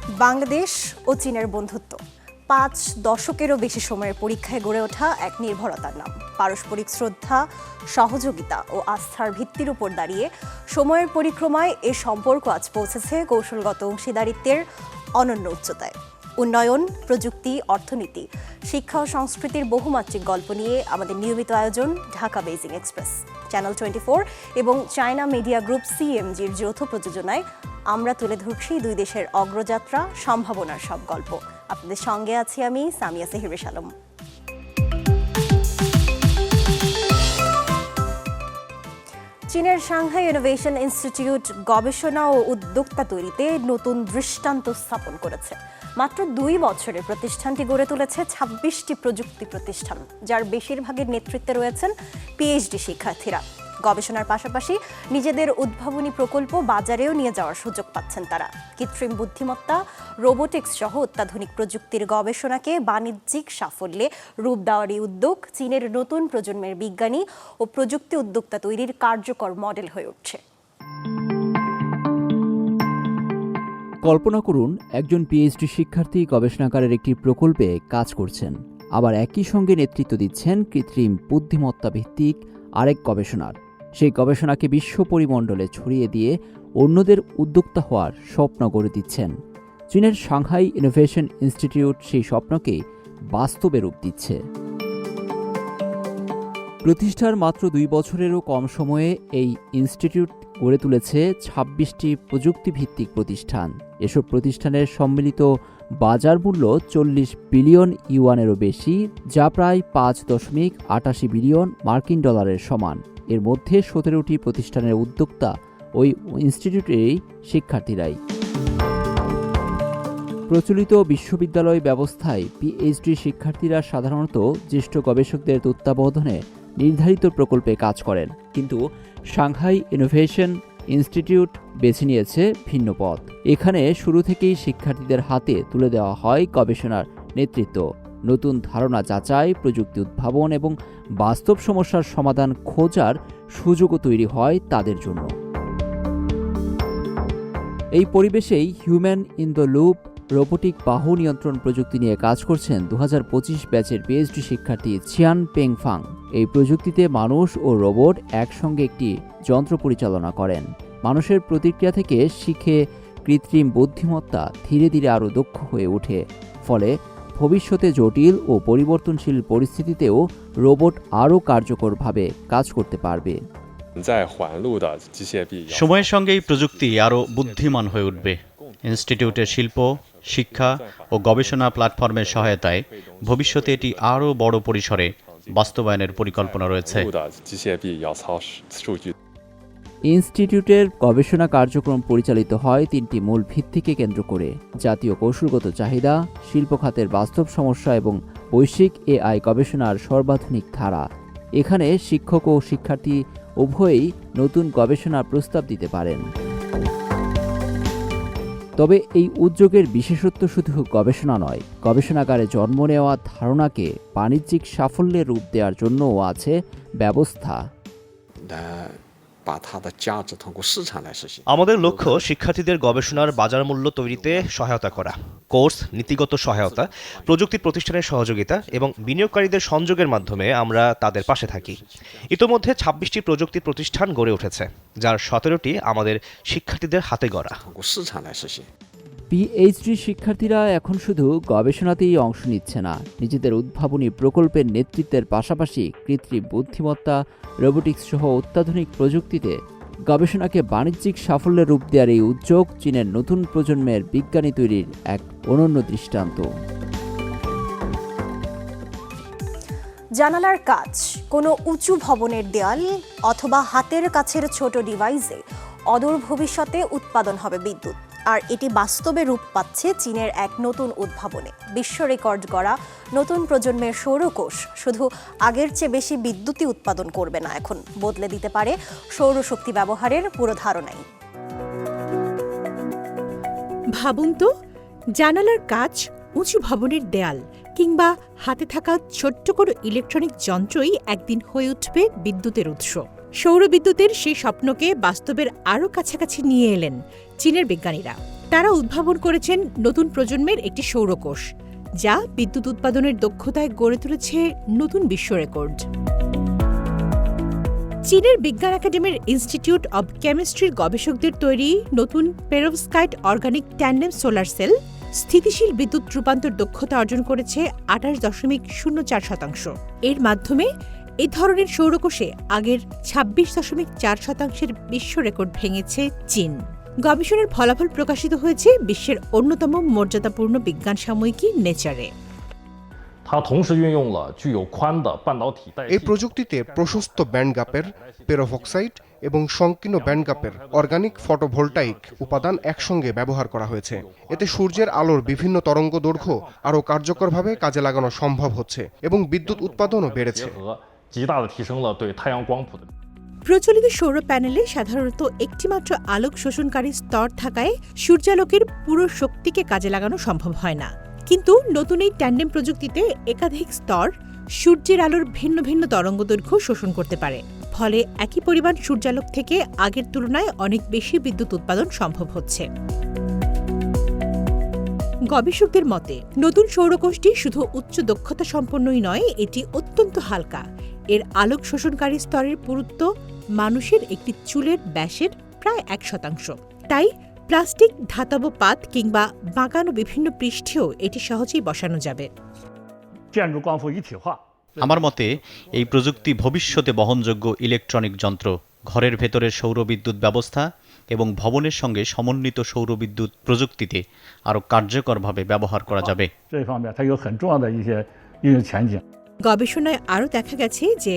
বাংলাদেশ ও চীনের বন্ধুত্ব ৫ দশকেরও বেশি সময়ের পরীক্ষায় গড়ে ওঠা এক নির্ভরতার নাম। পারস্পরিক শ্রদ্ধা, সহযোগিতা ও আস্থার ভিত্তির উপর দাঁড়িয়ে সময়ের পরিক্রমায় এ সম্পর্ক আজ পৌঁছেছে কৌশলগত অংশীদারিত্বের অনন্য উচ্চতায়। উন্নয়ন, প্রযুক্তি, অর্থনীতি, শিক্ষা ও সংস্কৃতির বহুমাত্রিক গল্প নিয়ে আমাদের নিয়মিত আয়োজন ঢাকা বেইজিং এক্সপ্রেস। চ্যানেল 24 এবং চায়না মিডিয়া গ্রুপ সিএমজির যৌথ প্রযোজনায় আমরা তুলে ধরছি দুই দেশের অগ্রযাত্রা, সম্ভাবনার সব গল্প। আপনাদের সঙ্গে আছি আমি সামিয়া সেহরিস আলম। চীনের সাংহাই ইনোভেশন ইনস্টিটিউট গবেষণা ও উদ্যোক্তা তৈরিতে নতুন দৃষ্টান্ত স্থাপন করেছে। মাত্র 2 বছরে প্রতিষ্ঠানটি গড়ে তুলেছে 26টি প্রযুক্তি প্রতিষ্ঠান, যার বেশিরভাগের নেতৃত্বে রয়েছেন পিএইচডি শিক্ষার্থীরা। গবেষণার পাশাপাশি নিজেদের উদ্ভাবনী প্রকল্প বাজারেও নিয়ে যাওয়ার সুযোগ পাচ্ছেন তারা। কৃত্রিম বুদ্ধিমত্তা, রোবোটিক্স সহ অত্যাধুনিক প্রযুক্তির গবেষণাকে বাণিজ্যিক সাফল্যে রূপ দেওয়ার এই উদ্যোগ চীনের নতুন প্রজন্মের বিজ্ঞানী ও প্রযুক্তি উদ্যোক্তা তৈরির কার্যকর মডেল হয়ে উঠছে। কল্পনা করুন, একজন পিএইচডি শিক্ষার্থী গবেষণাগারের একটি প্রকল্পে কাজ করছেন, আবার একই সঙ্গে নেতৃত্ব দিচ্ছেন কৃত্রিম বুদ্ধিমত্তা ভিত্তিক আরেক গবেষণার। সেই গবেষণাকে বিশ্ব পরিমণ্ডলে ছড়িয়ে দিয়ে অন্যদের উদ্যোক্তা হওয়ার স্বপ্ন গড়ে দিচ্ছেন। চীনের সাংহাই ইনোভেশন ইনস্টিটিউট সেই স্বপ্নকে বাস্তবে রূপ দিচ্ছে। প্রতিষ্ঠার মাত্র 2 বছরেরও কম সময়ে এই ইনস্টিটিউট গড়ে তুলেছে 26টি প্রযুক্তিভিত্তিক প্রতিষ্ঠান। এসব প্রতিষ্ঠানের সম্মিলিত বাজার মূল্য 40 বিলিয়ন ইউয়ানেরও বেশি, যা প্রায় 5.88 বিলিয়ন মার্কিন ডলারের সমান। এর মধ্যে 17টি প্রতিষ্ঠানের উদ্যোক্তা ওই ইনস্টিটিউটেরই শিক্ষার্থীরাই। প্রচলিত বিশ্ববিদ্যালয় ব্যবস্থায় পিএইচডি শিক্ষার্থীরা সাধারণত জ্যেষ্ঠ গবেষকদের তত্ত্বাবধানে নির্ধারিত প্রকল্পে কাজ করেন, কিন্তু সাংহাই ইনোভেশন ইনস্টিটিউট বেছে নিয়েছে ভিন্ন পথ। এখানে শুরু থেকেই শিক্ষার্থীদের হাতে তুলে দেওয়া হয় গবেষণার নেতৃত্ব, নতুন ধারণা যাচাই, প্রযুক্তি উদ্ভাবন এবং বাস্তব সমস্যার সমাধান খোঁজার সুযোগও তৈরি হয় তাদের জন্য। এই পরিবেশেই human in the loop robotic বাহু নিয়ন্ত্রণ প্রযুক্তি নিয়ে কাজ করছেন 2025 ব্যাচের পিএইচডি শিক্ষার্থী চিয়ান পেংফাং। এই প্রযুক্তিতে মানুষ ও রোবট একসঙ্গে একটি যন্ত্র পরিচালনা করেন। মানুষের প্রতিক্রিয়া থেকে শিখে কৃত্রিম বুদ্ধিমত্তা ধীরে ধীরে আরও দক্ষ হয়ে ওঠে। ফলে ভবিষ্যতে জটিল ও পরিবর্তনশীল পরিস্থিতিতেও রোবট আরও কার্যকরভাবে কাজ করতে পারবে। সময়ের সঙ্গে এই প্রযুক্তি আরও বুদ্ধিমান হয়ে উঠবে। ইনস্টিটিউটের শিল্প, শিক্ষা ও গবেষণা প্ল্যাটফর্মের সহায়তায় ভবিষ্যতে এটি আরও বড় পরিসরে বাস্তবায়নের পরিকল্পনা রয়েছে। ইনস্টিটিউটের গবেষণা কার্যক্রম পরিচালিত হয় 3টি মূল ভিত্তিকে কেন্দ্র করে: জাতীয় কৌশলগত চাহিদা, শিল্প খাতের বাস্তব সমস্যা এবং বৈশ্বিক এআই গবেষণার সর্বাধুনিক ধারা। এখানে শিক্ষক ও শিক্ষার্থী উভয়ই নতুন গবেষণার প্রস্তাব দিতে পারেন। তবে এই উদ্যোগের বিশেষত্ব শুধু গবেষণা নয়, গবেষণাগারে জন্ম নেওয়া ধারণাকে বাণিজ্যিক সাফল্যের রূপ দেওয়ার জন্যও আছে ব্যবস্থা। আমাদের লক্ষ্য শিক্ষার্থীদের গবেষণার বাজার মূল্য তৈরিতে সহায়তা করা। কোর্স, নীতিগত সহায়তা, প্রযুক্তি প্রতিষ্ঠানের সহযোগিতা এবং বিনিয়োগকারীদের সংযোগের মাধ্যমে আমরা তাদের পাশে থাকি। ইতোমধ্যে 26টি প্রযুক্তি প্রতিষ্ঠান গড়ে উঠেছে, যার 17টি আমাদের শিক্ষার্থীদের হাতে গড়া। পিএইচডি শিক্ষার্থীরা এখন শুধু গবেষণাতেই অংশ নিচ্ছে না, নিজেদের উদ্ভাবনী প্রকল্পের নেতৃত্বের পাশাপাশি কৃত্রিম বুদ্ধিমত্তা, রোবোটিক্স সহ অত্যাধুনিক প্রযুক্তিতে গবেষণাকে বাণিজ্যিক সাফল্যের রূপ দেওয়ার এই উদ্যোগ চীনের নতুন প্রজন্মের বিজ্ঞানী তৈরির এক অনন্য দৃষ্টান্ত। জানালার কাচ, কোনো উঁচু ভবনের দেয়াল অথবা হাতের কাছের ছোট ডিভাইসে অদূর ভবিষ্যতে উৎপাদন হবে বিদ্যুৎ। আর এটি বাস্তবে রূপ পাচ্ছে চীনের এক নতুন উদ্ভাবনে। বিশ্ব রেকর্ড গড়া নতুন প্রজন্মের সৌরকোষ শুধু আগের চেয়ে বেশি বিদ্যুৎই উৎপাদন করবে না, এখন বদলে দিতে পারে সৌরশক্তি ব্যবহারের পুরো ধারণাই। ভাবুন তো, জানালার কাচ, উঁচু ভবনের দেয়াল কিংবা হাতে থাকা ছোট্ট কোনো ইলেকট্রনিক যন্ত্রই একদিন হয়ে উঠবে বিদ্যুতের উৎস। সৌরবিদ্যুতের সেই স্বপ্নকে বাস্তবের আরও কাছাকাছি নিয়ে এলেন চীনের বিজ্ঞানীরা। তারা উদ্ভাবন করেছেন নতুন প্রজন্মের একটি সৌরকোষ, যা বিদ্যুৎ উৎপাদনের দক্ষতায় গড়ে তুলেছে নতুন বিশ্ব রেকর্ড। চীনের বিজ্ঞান একাডেমির ইনস্টিটিউট অব কেমিস্ট্রির গবেষকদের তৈরি নতুন পেরোভস্কাইট অর্গানিক ট্যান্ডেম সোলার সেল স্থিতিশীল বিদ্যুৎ রূপান্তর দক্ষতা অর্জন করেছে 28.04%। এর মাধ্যমে এ ধরনের সৌরকোষে আগের 26.4%-এর বিশ্ব রেকর্ড ভেঙেছে চীন। গবেষণার ফলাফল প্রকাশিত হয়েছে বিশ্বের অন্যতম মর্যাদাপূর্ণ বিজ্ঞান সাময়িকী নেচারে। এই প্রযুক্তিতে প্রশস্ত ব্যান্ডগ্যাপের পেরোভস্কাইট এবং সংকীর্ণ ব্যান্ডগ্যাপের অর্গানিক ফটোভোল্টাইক উপাদান একসঙ্গে ব্যবহার করা হয়েছে। এতে সূর্যের আলোর বিভিন্ন তরঙ্গ দৈর্ঘ্য আরও কার্যকরভাবে কাজে লাগানো সম্ভব হচ্ছে এবং বিদ্যুৎ উৎপাদনও বেড়েছে। প্রচলিত সৌর প্যানেলে সাধারণত একটিমাত্র আলোক শোষণকারী স্তর থাকায় সূর্যালোকের পুরো শক্তিকে কাজে লাগানো সম্ভব হয় না। কিন্তু নতুন এই ট্যান্ডেম প্রযুক্তিতে একাধিক স্তর সূর্যের আলোর ভিন্ন ভিন্ন তরঙ্গদৈর্ঘ্য শোষণ করতে পারে। ফলে একই পরিমাণ সূর্যালোক থেকে আগের তুলনায় অনেক বেশি বিদ্যুৎ উৎপাদন সম্ভব হচ্ছে। গবেষকদের মতে নতুন সৌরকোষটি শুধু উচ্চ দক্ষতা সম্পন্নই নয়, এটি অত্যন্ত হালকা। এর আলোক শোষণকারী স্তরের পুরুত্ব মানুষের একটি চুলের ব্যাসের প্রায় 1%। তাই প্লাস্টিক, ধাতব পাত কিংবা বাঁকানো বিভিন্ন পৃষ্ঠেও এটি সহজেই বসানো যাবে। আমার মতে এই প্রযুক্তি ভবিষ্যতে বহনযোগ্য ইলেকট্রনিক যন্ত্র, ঘরের ভেতরের সৌরবিদ্যুৎ ব্যবস্থা এবং ভবনের সঙ্গে সমন্বিত সৌরবিদ্যুৎ প্রযুক্তিতে আরও কার্যকরভাবে ব্যবহার করা যাবে। গবেষণায় আরও দেখা গেছে যে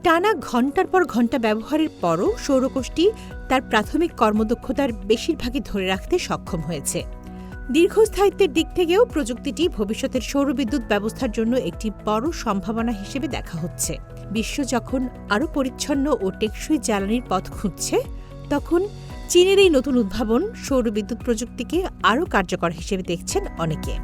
টানা ঘণ্টার পর ঘণ্টা ব্যবহারের পরও সৌরকোষটি তার প্রাথমিক কর্মদক্ষতার বেশিরভাগই ধরে রাখতে সক্ষম হয়েছে। দীর্ঘস্থায়িত্বের দিক থেকেও প্রযুক্তিটি ভবিষ্যতের সৌরবিদ্যুৎ ব্যবস্থার জন্য একটি বড় সম্ভাবনা হিসেবে দেখা হচ্ছে। বিশ্ব যখন আরও পরিচ্ছন্ন ও টেকসই জ্বালানির পথ খুঁজছে, তখন চীনের এই নতুন উদ্ভাবন সৌরবিদ্যুৎ প্রযুক্তিকে আরও কার্যকর হিসেবে দেখছেন অনেকে।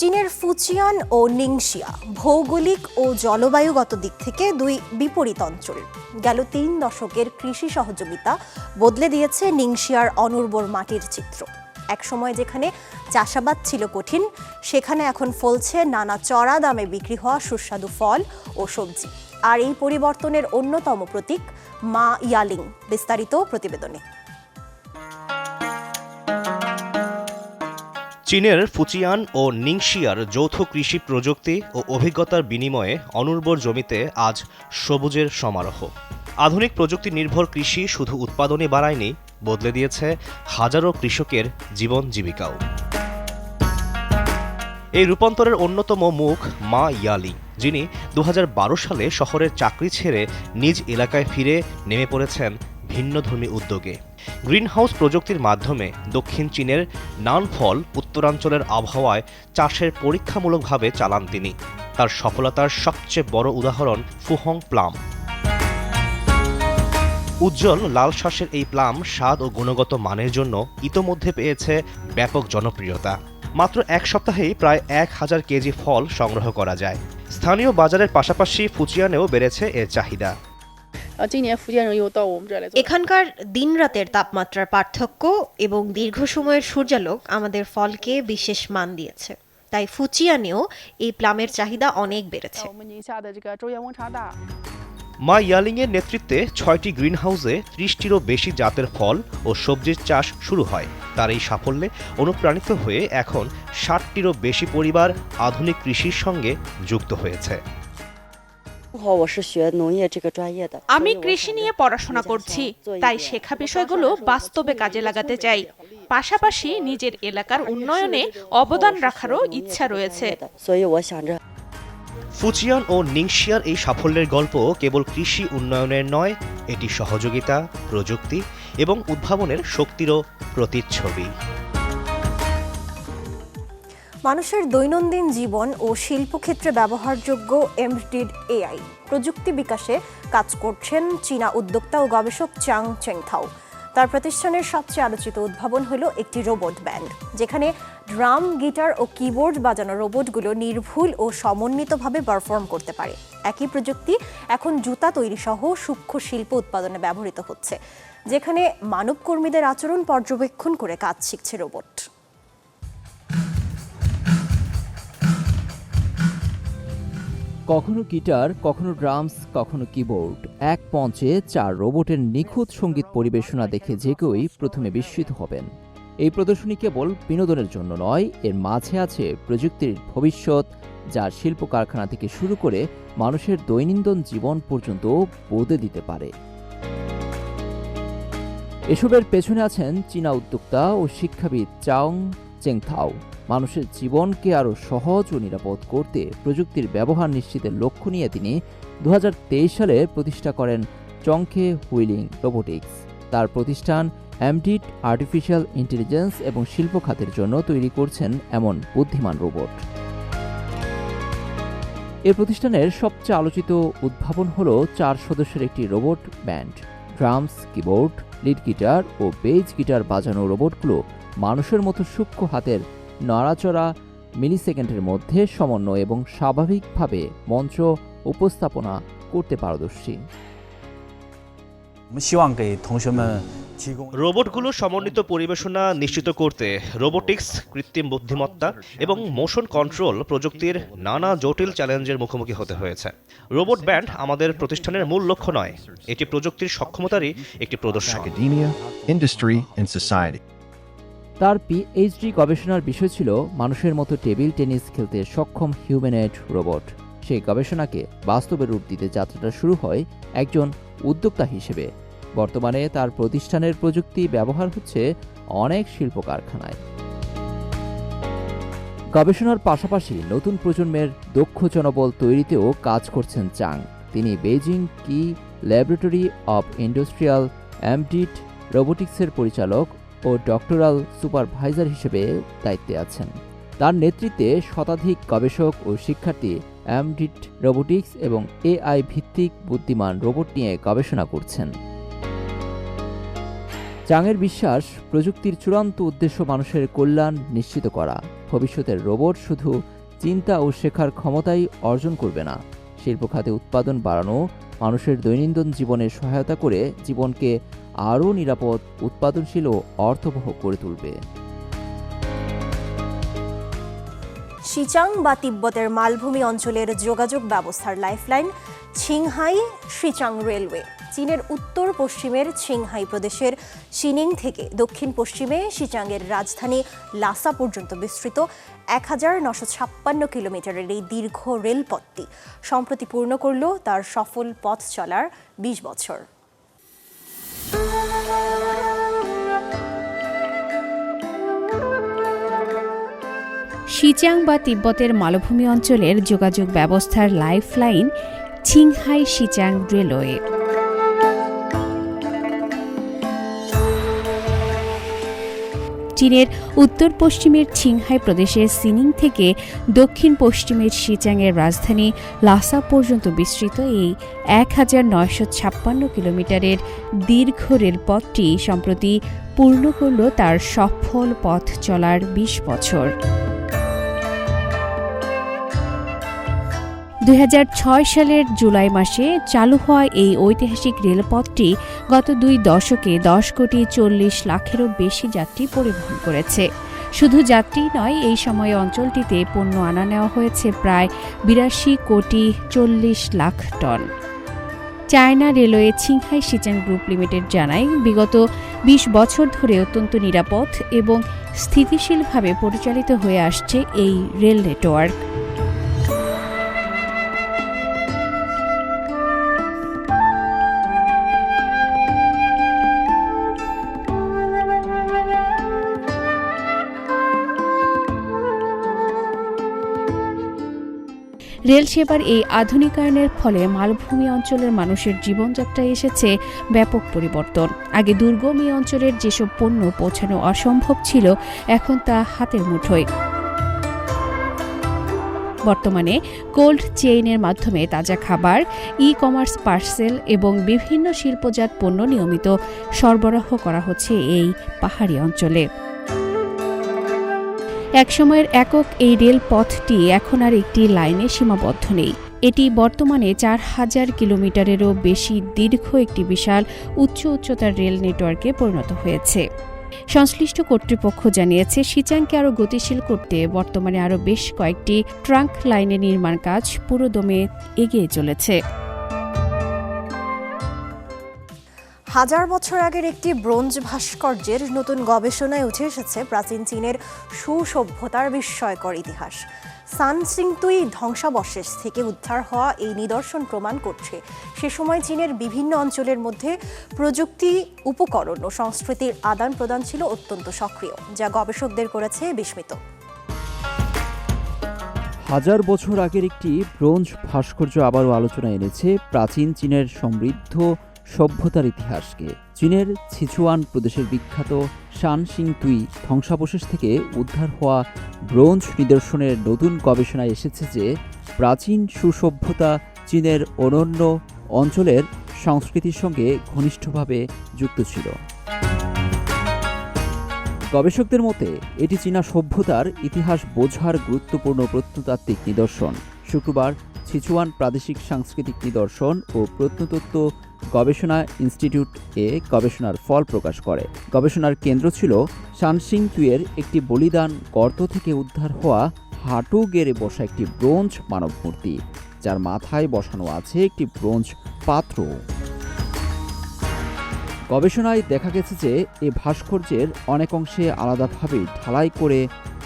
চীনের ফুচিয়ান ও নিংশিয়া ভৌগোলিক ও জলবায়ুগত দিক থেকে দুই বিপরীত অঞ্চল। গেল 3 দশকের কৃষি সহযোগিতা বদলে দিয়েছে নিংশিয়ার অনুর্বর মাটির চিত্র। একসময় যেখানে চাষাবাদ ছিল কঠিন, সেখানে এখন ফলছে নানা চড়া দামে বিক্রি হওয়া সুস্বাদু ফল ও সবজি। আর এই পরিবর্তনের অন্যতম প্রতীক মা ইয়ালিং। বিস্তারিত প্রতিবেদনে। চীনের ফুচিয়ান ও নিংশিয়ার যৌথ কৃষি প্রযুক্তি ও অভিজ্ঞতার বিনিময়ে অনুর্বর জমিতে আজ সবুজের সমারোহ। আধুনিক প্রযুক্তি নির্ভর কৃষি শুধু উৎপাদনই বাড়ায়নি, বদলে দিয়েছে হাজারো কৃষকের জীবন জীবিকাও। এই রূপান্তরের অন্যতম মুখ মা ইয়ালিং, যিনি 2012 সালে শহরের চাকরি ছেড়ে নিজ এলাকায় ফিরে নেমে পড়েছেন ভিন্নধর্মী উদ্যোগে। গ্রিনহাউস প্রযুক্তির মাধ্যমে দক্ষিণ চীনের নানফল উত্তরাঞ্চলের আবহাওয়ায় চাষের পরীক্ষামূলকভাবে চালান তিনি। তার সফলতার সবচেয়ে বড় উদাহরণ ফুহং প্লাম। উজ্জ্বল লাল শ্বাসের এই প্লাম স্বাদ ও গুণগত মানের জন্য ইতোমধ্যে পেয়েছে ব্যাপক জনপ্রিয়তা। মাত্র 1 সপ্তাহেই প্রায় 1000 কেজি ফল সংগ্রহ করা যায়। স্থানীয় বাজারের পাশাপাশি ফুচিয়ানেও বেড়েছে এর চাহিদা। এখানকার দিনরাতের তাপমাত্রার পার্থক্য এবং দীর্ঘ সময়ের সূর্যালোক আমাদের ফলকে বিশেষ মান দিয়েছে। তাই ফুচিয়ানেও এই প্লামের চাহিদা অনেক বেড়েছে। মা ইয়ালিংয়ের নেতৃত্বে 6টি গ্রিনহাউসে 30টিরও বেশি জাতের ফল ও সবজির চাষ শুরু হয়। তার এই সাফল্যে অনুপ্রাণিত হয়ে এখন 60টিরও বেশি পরিবার আধুনিক কৃষির সঙ্গে যুক্ত হয়েছে। আমি কৃষি নিয়ে পড়াশোনা করছি, তাই শেখা বিষয়গুলো বাস্তবে কাজে লাগাতে চাই। পাশাপাশি নিজের এলাকার উন্নয়নে অবদান রাখারও ইচ্ছা রয়েছে। ফুচিয়ান ও নিংশিয়ার এই সাফল্যের গল্প কেবল কৃষি উন্নয়নের নয়, এটি সহযোগিতা, প্রযুক্তি এবং উদ্ভাবনের শক্তিরও প্রতিচ্ছবি। মানুষের দৈনন্দিন জীবন ও শিল্পক্ষেত্রে ব্যবহারযোগ্য এমবেডেড এআই প্রযুক্তি বিকাশে কাজ করছেন চীনা উদ্যোক্তা ও গবেষক চাং চেংথাও। তার প্রতিষ্ঠানের সবচেয়ে আলোচিত উদ্ভাবন হলো একটি রোবট ব্যান্ড, যেখানে ড্রাম, গিটার ও কিবোর্ড বাজানো রোবটগুলো নির্ভুল ও সমন্বিতভাবে পারফর্ম করতে পারে। একই প্রযুক্তি এখন জুতা তৈরি সহ সূক্ষ্ম শিল্প উৎপাদনে ব্যবহৃত হচ্ছে। যেখানে মানব কর্মীদের আচরণ পর্যবেক্ষণ করে কাজ শিখছে রোবট। কখনো গিটার, কখনো ড্রামস, কখনো কিবোর্ড, এক মঞ্চে 4 রোবটের নিখুঁত সঙ্গীত পরিবেশনা দেখে যে কেউই প্রথমে বিস্মিত হবেন। এই প্রদর্শনী কেবল বিনোদনের জন্য নয়, এর মাঝে আছে প্রযুক্তির ভবিষ্যৎ, যা শিল্প কারখানা থেকে শুরু করে মানুষের দৈনন্দিন জীবন পর্যন্ত বদলে দিতে পারে। এসবের পেছনে আছেন চীনা উদ্যোক্তা ও শিক্ষাবিদ চাং চেংথাও। মানুষের জীবনকে আরও সহজ ও নিরাপদ করতে প্রযুক্তির ব্যবহার নিশ্চিতের লক্ষ্য নিয়ে তিনি 2023 সালে প্রতিষ্ঠা করেন চংখে হুইলিং রোবোটিক্স। তার প্রতিষ্ঠান এমডিট আর্টিফিশিয়াল ইন্টেলিজেন্স এবং শিল্প খাতের জন্য তৈরি করছেন এমন বুদ্ধিমান রোবট। এ প্রতিষ্ঠানের সবচেয়ে আলোচিত উদ্ভাবন হল 4 সদস্যের একটি robot band. Drums, keyboard, lead guitar ও বেজ গিটার বাজানো রোবটগুলো মানুষের মতো সূক্ষ্ম হাতের নড়াচড়া, মিলিসেকেন্ডের মধ্যে সমন্বয় এবং স্বাভাবিকভাবে মঞ্চ উপস্থাপনা করতে পারদর্শী। রোবটগুলো সমন্বিত পরিবেশনা নিশ্চিত করতে রোবোটিক্স, কৃত্রিম বুদ্ধিমত্তা এবং মোশন কন্ট্রোল প্রযুক্তির নানা জটিল চ্যালেঞ্জের মুখোমুখি হতে হয়েছে। রোবট ব্যান্ড আমাদের প্রতিষ্ঠানের মূল লক্ষ্য নয়, এটি প্রযুক্তির সক্ষমতারই একটি প্রদর্শন। তার পিএইচডি গবেষণার বিষয় ছিল মানুষের মতো টেবিল টেনিস খেলতে সক্ষম হিউম্যানয়েড রোবট। সেই গবেষণাকে বাস্তবে রূপ দিতে যাত্রাটা শুরু হয় একজন উদ্যোক্তা হিসেবে। বর্তমানে তার প্রতিষ্ঠানের প্রযুক্তি ব্যবহার হচ্ছে অনেক শিল্প কারখানায়। গবেষণার পাশাপাশি নতুন প্রজন্মের দক্ষ জনবল তৈরিতেও কাজ করছেন চাং। তিনি বেইজিং কি ল্যাবরেটরি অব ইন্ডাস্ট্রিয়াল এমডিট রোবোটিক্সের পরিচালক ও ডক্টরাল সুপারভাইজার হিসেবে দায়িত্বে আছেন। তার নেতৃত্বে শতাধিক গবেষক ও শিক্ষার্থী এমডিট রোবোটিক্স এবং এআই ভিত্তিক বুদ্ধিমান রোবট নিয়ে গবেষণা করছেন। চাংয়ের বিশ্বাস, প্রযুক্তির চূড়ান্ত উদ্দেশ্য মানুষের কল্যাণ নিশ্চিত করা। ভবিষ্যতের রোবট শুধু চিন্তা ও শেখার ক্ষমতাই অর্জন করবে না, শিল্প খাতে উৎপাদন বাড়ানো, মানুষের দৈনন্দিন জীবনে সহায়তা করে জীবনকে আরও নিরাপদ, উৎপাদনশীল ও অর্থবহ করে তুলবে। শিচাং বা তিব্বতের মালভূমি অঞ্চলের যোগাযোগ ব্যবস্থার লাইফলাইন ছিংহাই শিচাং রেলওয়ে চীনের উত্তর পশ্চিমের ছিংহাই প্রদেশের শিনিং থেকে দক্ষিণ পশ্চিমে শিচাংয়ের রাজধানী লাসা পর্যন্ত বিস্তৃত 1956 কিলোমিটারের এই দীর্ঘ রেলপথটি সম্প্রতি পূর্ণ করল তার সফল পথ চলার 20 বছর। শিচাং বা তিব্বতের মালভূমি অঞ্চলের যোগাযোগ ব্যবস্থার লাইফলাইন ছিংহাই শিচাং রেলওয়ে। চীনের উত্তর পশ্চিমের ছিংহাই প্রদেশের সিনিং থেকে দক্ষিণ পশ্চিমের শিচাংয়ের রাজধানী লাসা পর্যন্ত বিস্তৃত এই 1956 কিলোমিটারের দীর্ঘ রেলপথটি সম্প্রতি পূর্ণ করল তার সফল পথ চলার 20 বছর। 2006 সালের জুলাই মাসে চালু হওয়া এই ঐতিহাসিক রেলপথটি গত 2 দশকে 10 কোটি 40 লাখেরও বেশি যাত্রী পরিবহন করেছে। শুধু যাত্রী নয়, এই সময়ে অঞ্চলটিতে পণ্য আনা নেওয়া হয়েছে প্রায় 82 crore 40 lakh ton. China railway Qinghai Xizang group limited জানায়, বিগত 20 বছর ধরে অত্যন্ত নিরাপদ এবং স্থিতিশীলভাবে পরিচালিত হয়ে আসছে এই রেল নেটওয়ার্ক। রেল সেবার এই আধুনিকায়নের ফলে মালভূমি অঞ্চলের মানুষের জীবনযাত্রায় এসেছে ব্যাপক পরিবর্তন। আগে দুর্গম এই অঞ্চলের যেসব পণ্য পৌঁছানো অসম্ভব ছিল, এখন তা হাতের মুঠোয়। বর্তমানে কোল্ড চেইনের মাধ্যমে তাজা খাবার, ই-কমার্স পার্সেল এবং বিভিন্ন শিল্পজাত পণ্য নিয়মিত সরবরাহ করা হচ্ছে এই পাহাড়ি অঞ্চলে। একসময়ের একক এই রেলপথটি এখন আর একটি লাইনে সীমাবদ্ধ নেই। এটি বর্তমানে 4000 কিলোমিটারেরও বেশি দীর্ঘ একটি বিশাল উচ্চতার রেল নেটওয়ার্কে পরিণত হয়েছে। সংশ্লিষ্ট কর্তৃপক্ষ জানিয়েছে সিচাংকে আরও গতিশীল করতে বর্তমানে আরও বেশ কয়েকটি ট্রাঙ্ক লাইনের নির্মাণ কাজ পুরোদমে এগিয়ে চলেছে। হাজার বছর আগের একটি ব্রোঞ্জ ভাস্কর্যের নতুন গবেষণায় উঠে এসেছে প্রাচীন চীনের সুসভ্যতার বিস্ময়কর ইতিহাস। সানসিংতুই ধ্বংসাবশেষ থেকে উদ্ধার হওয়া এই নিদর্শন প্রমাণ করছে সে সময় চীনের বিভিন্ন অঞ্চলের মধ্যে প্রযুক্তি, উপকরণ ও সংস্কৃতির আদান প্রদান ছিল অত্যন্ত সক্রিয়, যা গবেষকদের করেছে বিস্মিত। হাজার বছর আগের একটি ব্রোঞ্জ ভাস্কর্য আবারও আলোচনায় এনেছে প্রাচীন চীনের সমৃদ্ধ সভ্যতার ইতিহাসকে। চীনের সিচুয়ান প্রদেশের বিখ্যাত সানসিংতুই ধ্বংসাবশেষ থেকে উদ্ধার হওয়া ব্রোঞ্জ নিদর্শনের নতুন গবেষণায় এসেছে যে প্রাচীন সুসভ্যতা চীনের অনন্য অঞ্চলের সংস্কৃতির সঙ্গে ঘনিষ্ঠভাবে যুক্ত ছিল। গবেষকদের মতে এটি চীনা সভ্যতার ইতিহাস বোঝার গুরুত্বপূর্ণ প্রত্নতাত্ত্বিক নিদর্শন। শুক্রবার সিচুয়ান প্রাদেশিক সাংস্কৃতিক নিদর্শন ও প্রত্নতত্ত্ব গবেষণা ইনস্টিটিউট গবেষণার ফল প্রকাশ করে। গবেষণার কেন্দ্র ছিল সানসিংতুইয়ের একটি বলিদান গর্ত থেকে উদ্ধার হওয়া হাঁটু গেড়ে বসা একটি ব্রোঞ্জ মানব মূর্তি, যার মাথায় বসানো আছে একটি ব্রোঞ্জ পাত্র। গবেষণায় দেখা গেছে যে এই ভাস্কর্যের অনেক অংশে আলাদাভাবে ঢালাই করে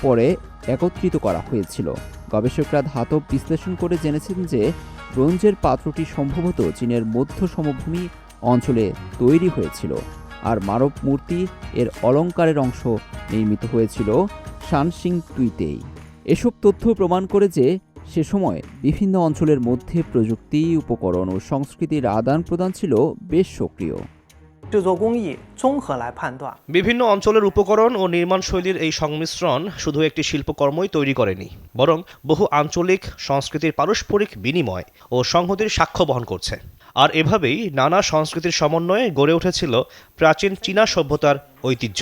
পরে একত্রিত করা হয়েছিল। গবেষকরা ধাতব বিশ্লেষণ করে জেনেছেন যে ব্রোঞ্জের পাত্রটি সম্ভবত চীনের মধ্য সমভূমি অঞ্চলে তৈরি হয়েছিল, আর মানব মূর্তি এর অলঙ্কারের অংশ নির্মিত হয়েছিল সানসিংতুইতেই। এসব তথ্য প্রমাণ করে যে সে সময় বিভিন্ন অঞ্চলের মধ্যে প্রযুক্তি, উপকরণ ও সংস্কৃতির আদান প্রদান ছিল বেশ সক্রিয়। বিভিন্ন অঞ্চলের উপকরণ ও নির্মাণ শৈলীর এই সংমিশ্রণ শুধু একটি শিল্পকর্মই তৈরি করেনি, বরং বহু আঞ্চলিক সংস্কৃতির পারস্পরিক বিনিময় ও সংহতির সাক্ষ্য বহন করছে। আর এভাবেই নানা সংস্কৃতির সমন্বয়ে গড়ে উঠেছিল প্রাচীন চীনা সভ্যতার ঐতিহ্য।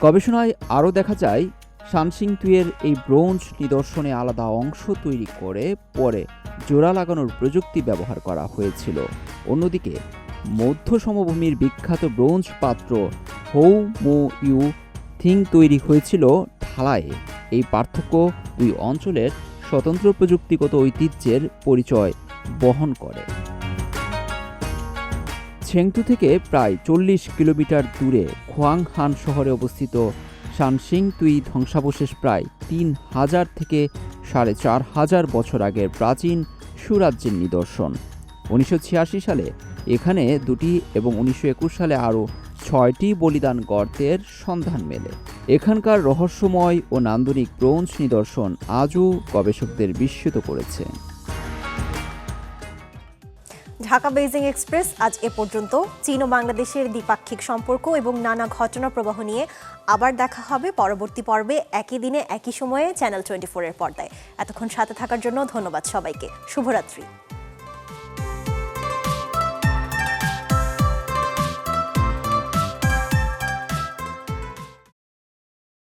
গবেষণায় আরও দেখা যায় সানসিংতুইয়ের এই ব্রোঞ্জ নিদর্শনে আলাদা অংশ তৈরি করে পরে জোড়া লাগানোর প্রযুক্তি ব্যবহার করা হয়েছিল। অন্যদিকে মধ্য সমভূমির বিখ্যাত ব্রোঞ্জ পাত্র হৌ মো ইউ থিং তৈরি হয়েছিল ঢালাইয়ে। এই পার্থক্য দুই অঞ্চলের স্বতন্ত্র প্রযুক্তিগত ঐতিহ্যের পরিচয় বহন করে। ছেংটু থেকে প্রায় 40 কিলোমিটার দূরে খোয়াংহান শহরে অবস্থিত সানসিংতুই ধ্বংসাবশেষ প্রায় 3000 থেকে 4500 বছর আগের প্রাচীন সুরাজ্যের নিদর্শন। 1986 সালে এখানে 2টি এবং 1921 সালে আরও 6টি বলিদান গর্তের সন্ধান মেলে। এখানকার রহস্যময় ও নান্দনিক ব্রোঞ্জ নিদর্শন আজও গবেষকদের বিস্মিত করেছে। ঢাকা বেইজিং এক্সপ্রেস আজ এ পর্যন্ত। চীন ও বাংলাদেশের দ্বিপাক্ষিক সম্পর্ক এবং নানা ঘটনা প্রবাহ নিয়ে আবার দেখা হবে পরবর্তী পর্বে, একই দিনে একই সময়ে চ্যানেল 24 এর পর্দায়। এতক্ষণ সাথে থাকার জন্য ধন্যবাদ সবাইকে। শুভরাত্রি।